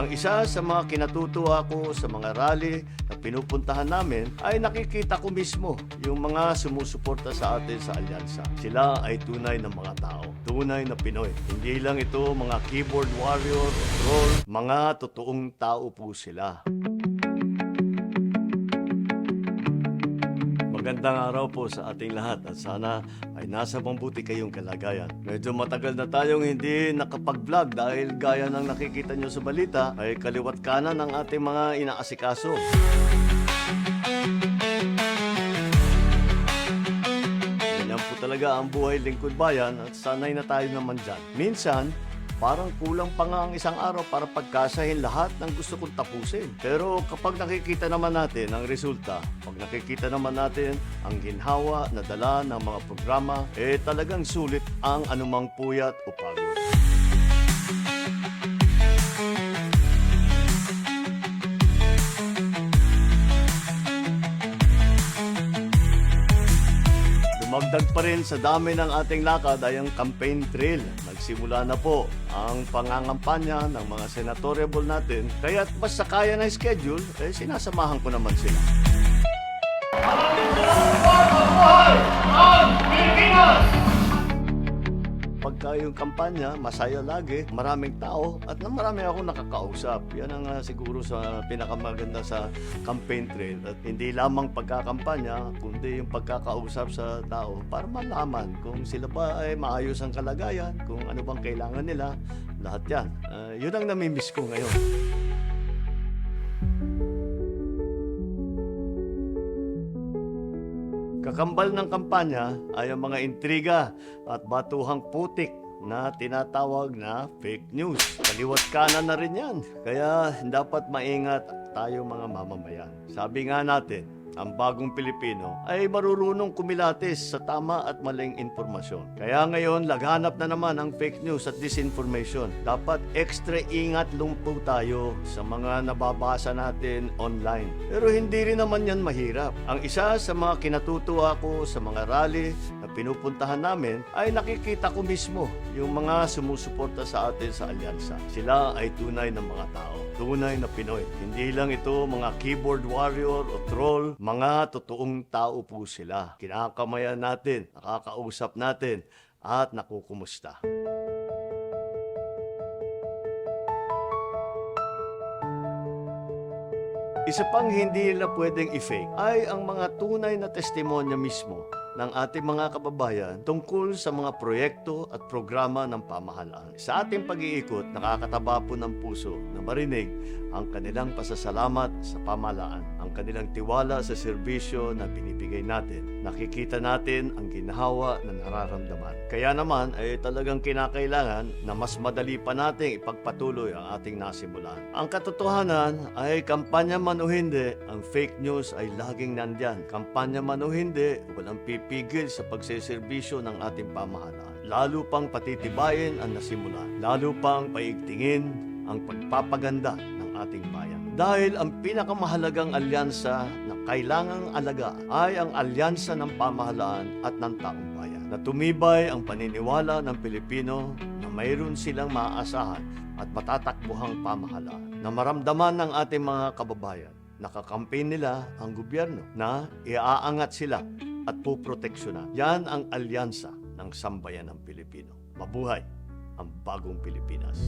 Ang isa sa mga kinatutuwa ko sa mga rally na pinupuntahan namin ay nakikita ko mismo yung mga sumusuporta sa atin sa alyansa. Sila ay tunay na mga tao, tunay na Pinoy. Hindi lang ito mga keyboard warrior o troll, mga totoong tao po sila. Magandang araw po sa ating lahat at sana ay nasa mabuti kayong kalagayan. Medyo matagal na tayong hindi nakapag-vlog dahil gaya ng nakikita nyo sa balita ay kaliwat kanan ng ating mga inaasikaso. Ganyan po talaga ang buhay lingkod bayan at sanay na tayo naman dyan. Minsan, parang kulang pa nga ang isang araw para pagkasahin lahat ng gusto kong tapusin. Pero kapag nakikita naman natin ang resulta, pag nakikita naman natin ang ginhawa na dala ng mga programa, talagang sulit ang anumang puyat o pagod. Dumagdag pa rin sa dami ng ating lakad ay ang campaign trail. Nagsimula na po ang pangangampanya ng mga senatoriable natin, kaya't basta kaya na schedule, sinasamahan ko naman sila. Pagka yung kampanya, masaya lagi, maraming tao at marami akong nakakausap. Yan ang siguro sa pinakamaganda sa campaign trail. At hindi lamang pagkakampanya, kundi yung pagkakausap sa tao para malaman kung sila ba ay maayos ang kalagayan, kung ano bang kailangan nila, lahat yan. Yun ang namimiss ko ngayon. Kakambal ng kampanya ay ang mga intriga at batuhang putik na tinatawag na fake news. Kaliwat kanan na rin yan. Kaya dapat maingat tayo mga mamamayan. Sabi nga natin, ang bagong Pilipino ay marurunong kumilatis sa tama at maling impormasyon. Kaya ngayon, laghanap na naman ang fake news at disinformation. Dapat extra ingat lumpo tayo sa mga nababasa natin online. Pero hindi rin naman yan mahirap. Ang isa sa mga kinatutuwa ko sa mga rally na pinupuntahan namin ay nakikita ko mismo yung mga sumusuporta sa atin sa alyansa. Sila ay tunay na mga tao, tunay na Pinoy. Hindi lang ito mga keyboard warrior o troll, mga totoong tao po sila. Kinakamayan natin, nakakausap natin, at nakukumusta. Isa pang hindi nila pwedeng i-fake ay ang mga tunay na testimonya mismo ng ating mga kababayan tungkol sa mga proyekto at programa ng pamahalaan. Sa ating pag-iikot, nakakataba po ng puso na marinig ang kanilang pasasalamat sa pamahalaan, ang kanilang tiwala sa serbisyo na binibigay natin. Nakikita natin ang ginhawa na nararamdaman. Kaya naman ay talagang kinakailangan na mas madali pa nating ipagpatuloy ang ating nasimulan. Ang katotohanan ay kampanya man o hindi, ang fake news ay laging nandyan. Kampanya man o hindi, walang pipigil sa pagseserbisyo ng ating pamahalaan. Lalo pang patitibayin ang nasimulan. Lalo pang paigtingin ang pagpapaganda ng ating bayan. Dahil ang pinakamahalagang alyansa na kailangang alaga ay ang alyansa ng pamahalaan at ng taong bayan. Na tumibay ang paniniwala ng Pilipino na mayroon silang maaasahan at matatakbuhang pamahalaan. Na maramdaman ng ating mga kababayan, nakakampiin nila ang gobyerno na iaangat sila at puproteksyonan. Yan ang alyansa ng sambayan ng Pilipino. Mabuhay ang bagong Pilipinas.